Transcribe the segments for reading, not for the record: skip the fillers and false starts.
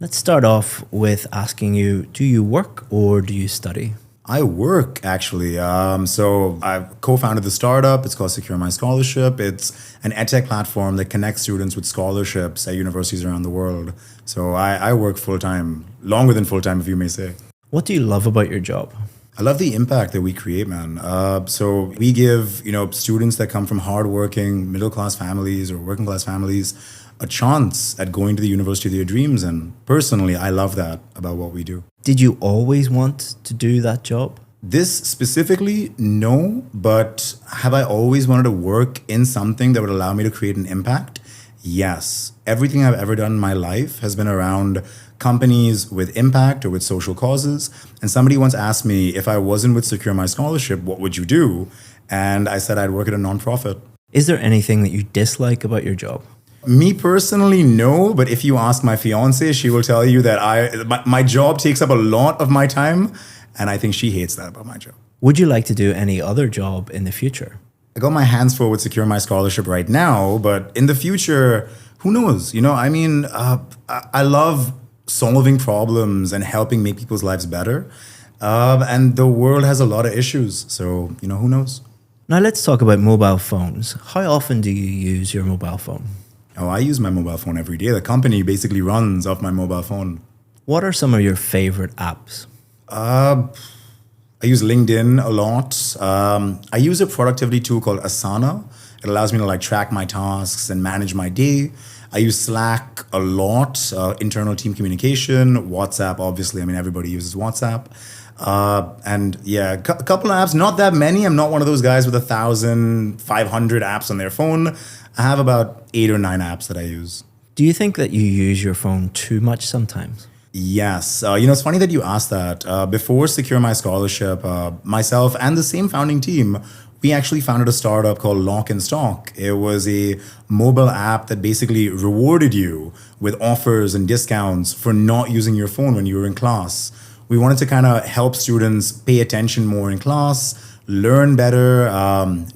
Let's start off with asking you, do you work or do you study? I work actually. So I've co-founded the startup. It's called Secure My Scholarship. It's an edtech platform that connects students with scholarships at universities around the world. So I work full time, longer than full time, if you may say. What do you love about your job? I love the impact that we create, man. So we give students that come from hardworking middle class families or working class families a chance at going to the university of their dreams. And personally, I love that about what we do. Did you always want to do that job? This specifically, no, but have I always wanted to work in something that would allow me to create an impact? Yes. Everything I've ever done in my life has been around companies with impact or with social causes. And somebody once asked me, if I wasn't with Secure My Scholarship, what would you do? And I said I'd work at a nonprofit. Is there anything that you dislike about your job? Me personally, no. But if you ask my fiance, she will tell you that my job takes up a lot of my time. And I think she hates that about my job. Would you like to do any other job in the future? I got my hands full with Secure My Scholarship right now. But in the future, who knows? I love solving problems and helping make people's lives better. And the world has a lot of issues. So, who knows? Now let's talk about mobile phones. How often do you use your mobile phone? Oh, I use my mobile phone every day. The company basically runs off my mobile phone. What are some of your favorite apps? I use LinkedIn a lot. I use a productivity tool called Asana. It allows me to track my tasks and manage my day. I use Slack a lot, internal team communication, WhatsApp, obviously. I mean, everybody uses WhatsApp. And yeah, a couple of apps, not that many. I'm not one of those guys with 1,500 apps on their phone. I have about 8 or 9 apps that I use. Do you think that you use your phone too much sometimes? Yes. It's funny that you asked that. Before Secure My Scholarship, myself and the same founding team, we actually founded a startup called Lock and Stock. It was a mobile app that basically rewarded you with offers and discounts for not using your phone when you were in class. We wanted to kind of help students pay attention more in class, learn better,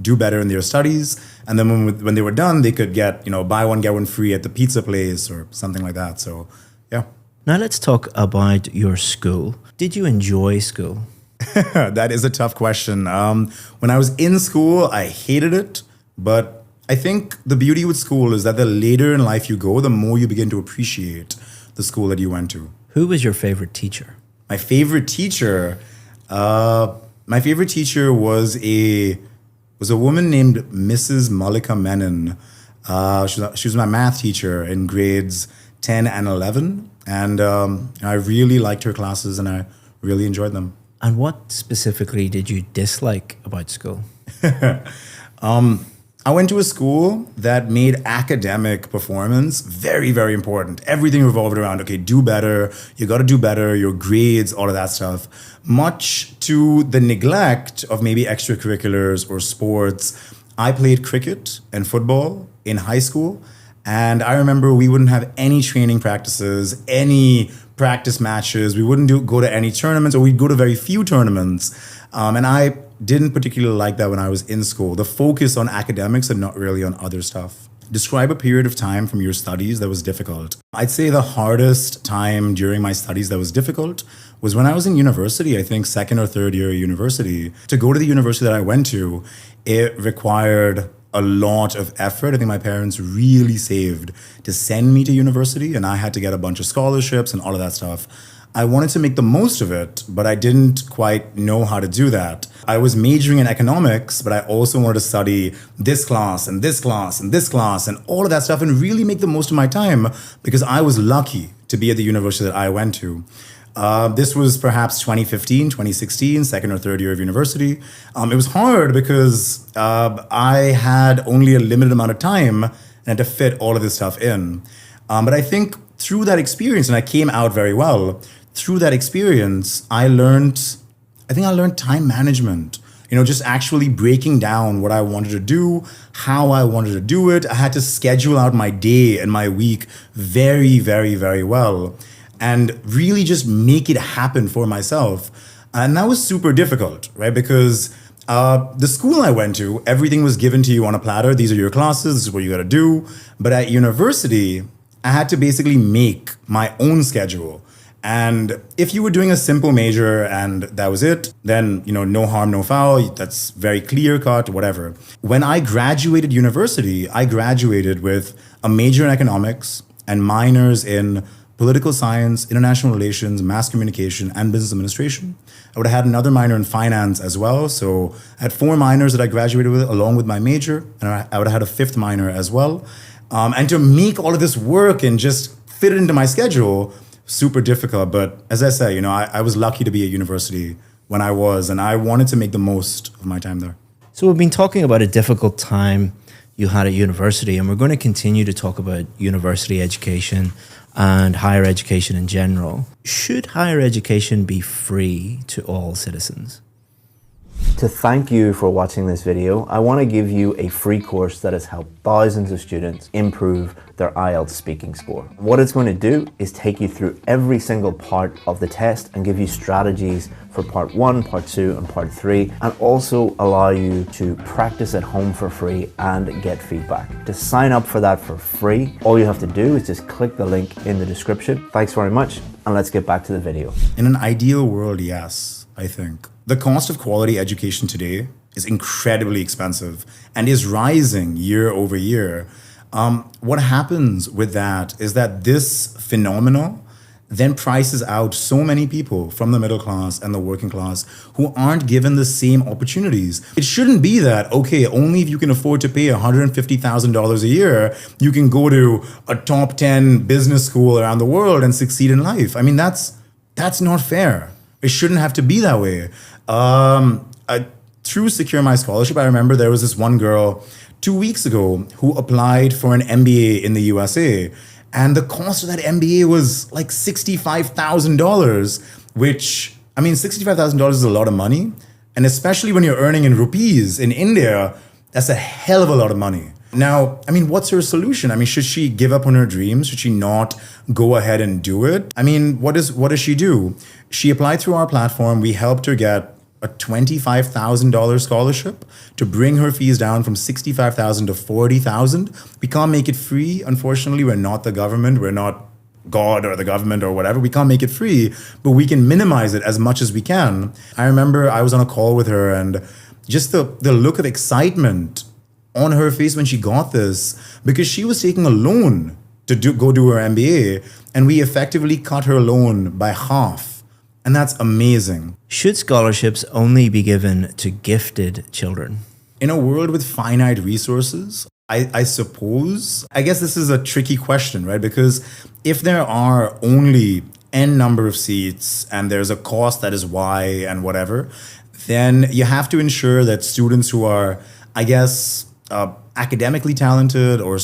do better in their studies. And then when they were done, they could get, buy one, get one free at the pizza place or something like that. So, yeah. Now let's talk about your school. Did you enjoy school? That is a tough question. When I was in school, I hated it. But I think the beauty with school is that the later in life you go, the more you begin to appreciate the school that you went to. Who was your favorite teacher? My favorite teacher was a woman named Mrs. Malika Menon. She was my math teacher in grades 10 and 11. And I really liked her classes and I really enjoyed them. And what specifically did you dislike about school? I went to a school that made academic performance very, very important. Everything revolved around, okay, do better, you got to do better, your grades, all of that stuff. Much to the neglect of maybe extracurriculars or sports. I played cricket and football in high school. And I remember we wouldn't have any training practices, any practice matches. We wouldn't go to any tournaments, or we'd go to very few tournaments. And I didn't particularly like that when I was in school. The focus on academics and not really on other stuff. Describe a period of time from your studies that was difficult. I'd say the hardest time during my studies that was difficult was when I was in university, I think second or third year of university. To go to the university that I went to, it required a lot of effort. I think my parents really saved to send me to university, and I had to get a bunch of scholarships and all of that stuff. I wanted to make the most of it, but I didn't quite know how to do that. I was majoring in economics, but I also wanted to study this class and this class and this class and all of that stuff and really make the most of my time because I was lucky to be at the university that I went to. This was perhaps 2015, 2016, second or third year of university. It was hard because I had only a limited amount of time and had to fit all of this stuff in. But I think through that experience, and I came out very well, through that experience, I learned time management. Just actually breaking down what I wanted to do, how I wanted to do it. I had to schedule out my day and my week very, very, very well. And really just make it happen for myself. And that was super difficult, right? Because the school I went to, everything was given to you on a platter. These are your classes. This is what you got to do. But at university, I had to basically make my own schedule. And if you were doing a simple major and that was it, then, no harm, no foul. That's very clear cut, whatever. When I graduated university, I graduated with a major in economics and minors in political science, international relations, mass communication, and business administration. I would have had another minor in finance as well. So I had 4 minors that I graduated with along with my major, and I would have had a 5th minor as well. And to make all of this work and just fit it into my schedule, super difficult. But as I said, I was lucky to be at university when I was, and I wanted to make the most of my time there. So we've been talking about a difficult time you had at university, and we're going to continue to talk about university education and higher education in general. Should higher education be free to all citizens? To thank you for watching this video, I want to give you a free course that has helped thousands of students improve their IELTS speaking score. What it's going to do is take you through every single part of the test and give you strategies for part 1, part 2, and part 3, and also allow you to practice at home for free and get feedback. To sign up for that for free, all you have to do is just click the link in the description. Thanks very much, and let's get back to the video. In an ideal world, yes, I think. The cost of quality education today is incredibly expensive and is rising year over year. What happens with that is that this phenomenon then prices out so many people from the middle class and the working class who aren't given the same opportunities. It shouldn't be that, okay, only if you can afford to pay $150,000 a year, you can go to a top 10 business school around the world and succeed in life. I mean, that's not fair. It shouldn't have to be that way. Through Secure My Scholarship, I remember there was this one girl 2 weeks ago who applied for an MBA in the USA. And the cost of that MBA was like $65,000, which, I mean, $65,000 is a lot of money. And especially when you're earning in rupees in India, that's a hell of a lot of money. Now, I mean, what's her solution? I mean, should she give up on her dreams? Should she not go ahead and do it? I mean, what does she do? She applied through our platform. We helped her get a $25,000 scholarship to bring her fees down from $65,000 to $40,000. We can't make it free. Unfortunately, we're not the government. We're not God or the government or whatever. We can't make it free, but we can minimize it as much as we can. I remember I was on a call with her, and just the look of excitement on her face when she got this, because she was taking a loan to go do her MBA, and we effectively cut her loan by half. And that's amazing. Should scholarships only be given to gifted children? In a world with finite resources, I suppose, I guess this is a tricky question, right? Because if there are only N number of seats and there's a cost that is Y and whatever, then you have to ensure that students who are, I guess, academically talented or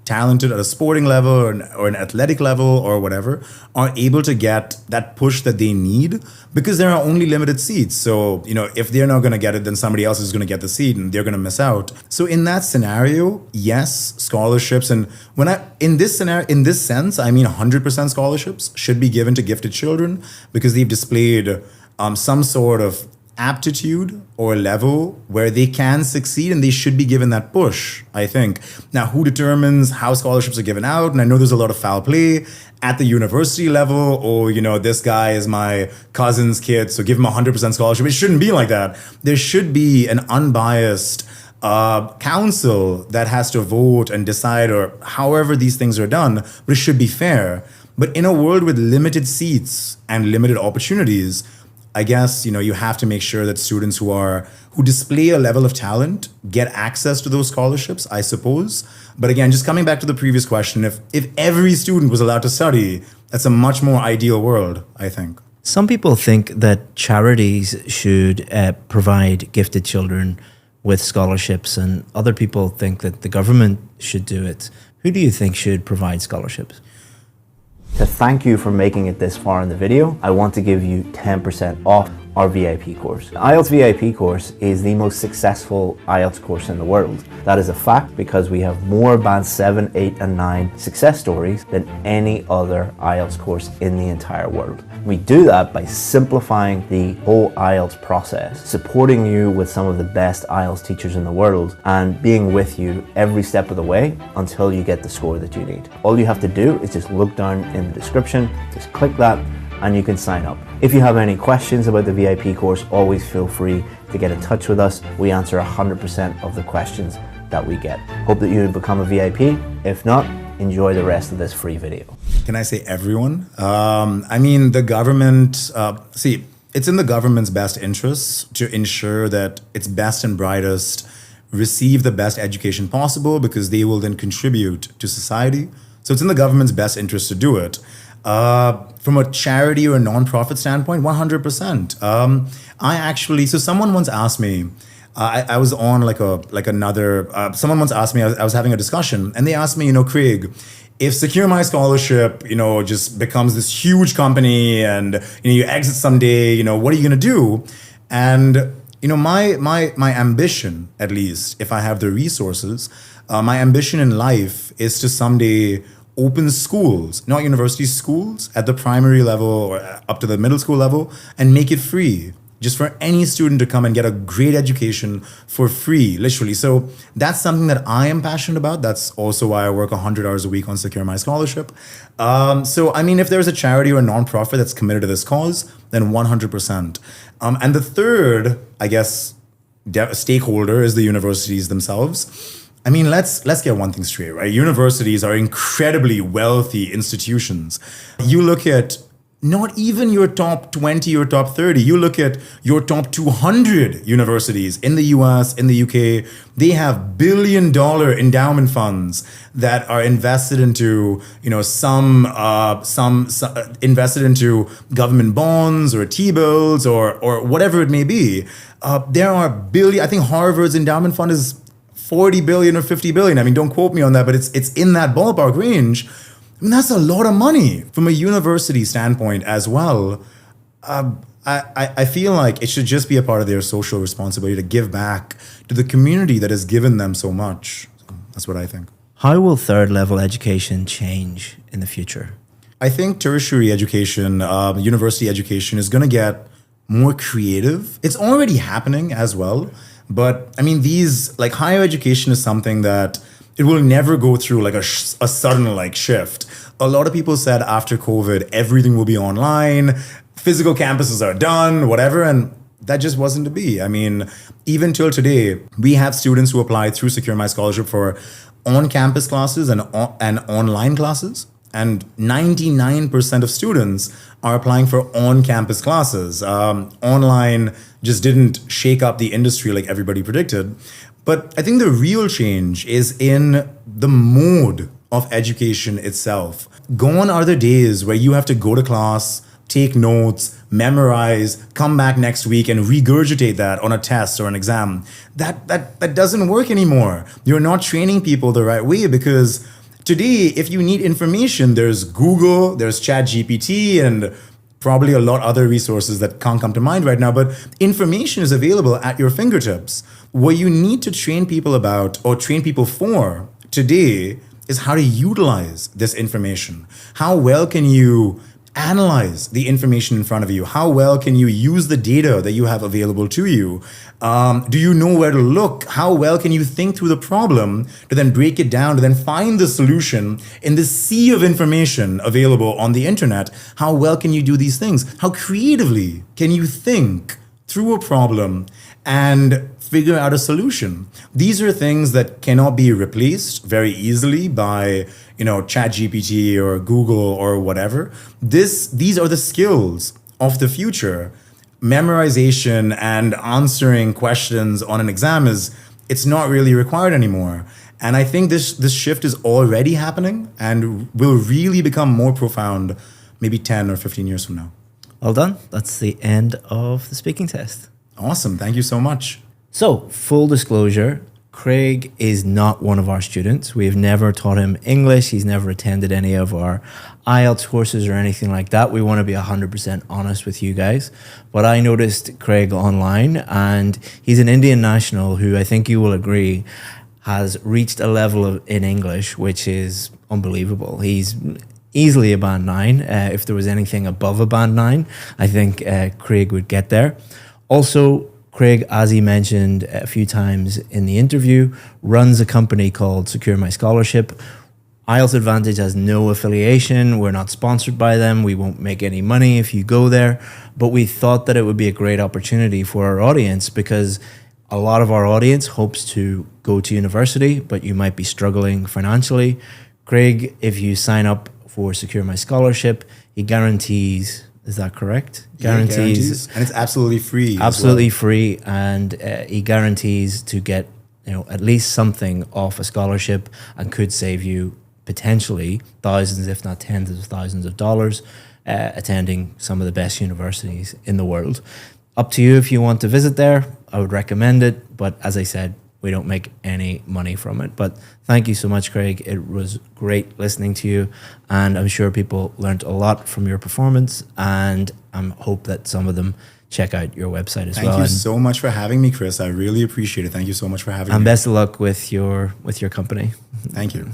talented at a sporting level or an athletic level or whatever, are able to get that push that they need, because there are only limited seats. So, if they're not going to get it, then somebody else is going to get the seat and they're going to miss out. So in that scenario, yes, scholarships. And in this sense, I mean 100% scholarships should be given to gifted children because they've displayed some sort of aptitude or level where they can succeed, and they should be given that push, I think. Now, who determines how scholarships are given out? And I know there's a lot of foul play at the university level, or, this guy is my cousin's kid, so give him 100% scholarship. It shouldn't be like that. There should be an unbiased council that has to vote and decide, or however these things are done, but it should be fair. But in a world with limited seats and limited opportunities, I guess, you have to make sure that students who display a level of talent get access to those scholarships, I suppose. But again, just coming back to the previous question, if every student was allowed to study, that's a much more ideal world, I think. Some people think that charities should provide gifted children with scholarships, and other people think that the government should do it. Who do you think should provide scholarships? To thank you for making it this far in the video, I want to give you 10% off our VIP course. The IELTS VIP course is the most successful IELTS course in the world. That is a fact because we have more Band 7, 8 and 9 success stories than any other IELTS course in the entire world. We do that by simplifying the whole IELTS process, supporting you with some of the best IELTS teachers in the world, and being with you every step of the way until you get the score that you need. All you have to do is just look down in the description, just click that, and you can sign up. If you have any questions about the VIP course, always feel free to get in touch with us. We answer 100% of the questions that we get. Hope that you become a VIP. If not, enjoy the rest of this free video. Can I say everyone? I mean, the government, it's in the government's best interests to ensure that its best and brightest receive the best education possible because they will then contribute to society. So it's in the government's best interest to do it. From a charity or a non-profit standpoint, 100%. So someone once asked me, I was on someone once asked me, I was having a discussion and they asked me, Craig, if Secure My Scholarship, just becomes this huge company and, you exit someday, what are you going to do? And, my ambition, at least, if I have the resources, my ambition in life is to someday open schools, not university schools, at the primary level or up to the middle school level, and make it free just for any student to come and get a great education for free, literally. So that's something that I am passionate about. That's also why I work 100 hours a week on Secure My Scholarship. If there's a charity or a nonprofit that's committed to this cause, then 100%. And the third, I guess, stakeholder is the universities themselves. Let's get one thing straight, right? Universities are incredibly wealthy institutions. You look at not even your top 20 or top 30. You look at your top 200 universities in the US, in the UK, they have billion-dollar endowment funds that are invested into, some invested into government bonds or T-bills or whatever it may be. There are I think Harvard's endowment fund is 40 billion or 50 billion. Don't quote me on that, but it's in that ballpark range. That's a lot of money from a university standpoint as well. I feel like it should just be a part of their social responsibility to give back to the community that has given them so much. So that's what I think. How will third level education change in the future? I think tertiary education, university education is going to get more creative. It's already happening as well. But higher education is something that it will never go through a sudden shift. A lot of people said after COVID, everything will be online, physical campuses are done, whatever. And that just wasn't to be. Even till today, we have students who apply through Secure My Scholarship for on-campus classes and online classes. And 99% of students are applying for on-campus classes. Online just didn't shake up the industry like everybody predicted. But I think the real change is in the mode of education itself. Gone are the days where you have to go to class, take notes, memorize, come back next week and regurgitate that on a test or an exam. That doesn't work anymore. You're not training people the right way because today, if you need information, there's Google, there's ChatGPT, and probably a lot other resources that can't come to mind right now, but information is available at your fingertips. What you need to train people about or train people for today is how to utilize this information. How well can you analyze the information in front of you? How well can you use the data that you have available to you? Do you know where to look? How well can you think through the problem to then break it down, to then find the solution in the sea of information available on the internet? How well can you do these things? How creatively can you think through a problem and figure out a solution? These are things that cannot be replaced very easily by ChatGPT or Google or whatever. These are the skills of the future. Memorization and answering questions on an exam it's not really required anymore. And I think this shift is already happening and will really become more profound maybe 10 or 15 years from now. Well done. That's the end of the speaking test. Awesome. Thank you so much. So, full disclosure, Craig is not one of our students. We've never taught him English. He's never attended any of our IELTS courses or anything like that. We want to be 100% honest with you guys. But I noticed Craig online, and he's an Indian national who, I think you will agree, has reached a level in English which is unbelievable. He's easily a band 9. If there was anything above a band 9, I think Craig would get there. Also, Craig, as he mentioned a few times in the interview, runs a company called Secure My Scholarship. IELTS Advantage has no affiliation. We're not sponsored by them. We won't make any money if you go there. But we thought that it would be a great opportunity for our audience, because a lot of our audience hopes to go to university, but you might be struggling financially. Craig, if you sign up for Secure My Scholarship, he guarantees, is that correct? Guarantees. And it's absolutely free. Absolutely free. And he guarantees to get, at least something off a scholarship, and could save you potentially thousands, if not tens of thousands of dollars, attending some of the best universities in the world. Up to you if you want to visit there. I would recommend it. But as I said, we don't make any money from it. But thank you so much, Craig. It was great listening to you. And I'm sure people learned a lot from your performance. And I hope that some of them check out your website as well. Thank you so much for having me, Chris. I really appreciate it. Thank you so much for having me. And best of luck with your company. Thank you.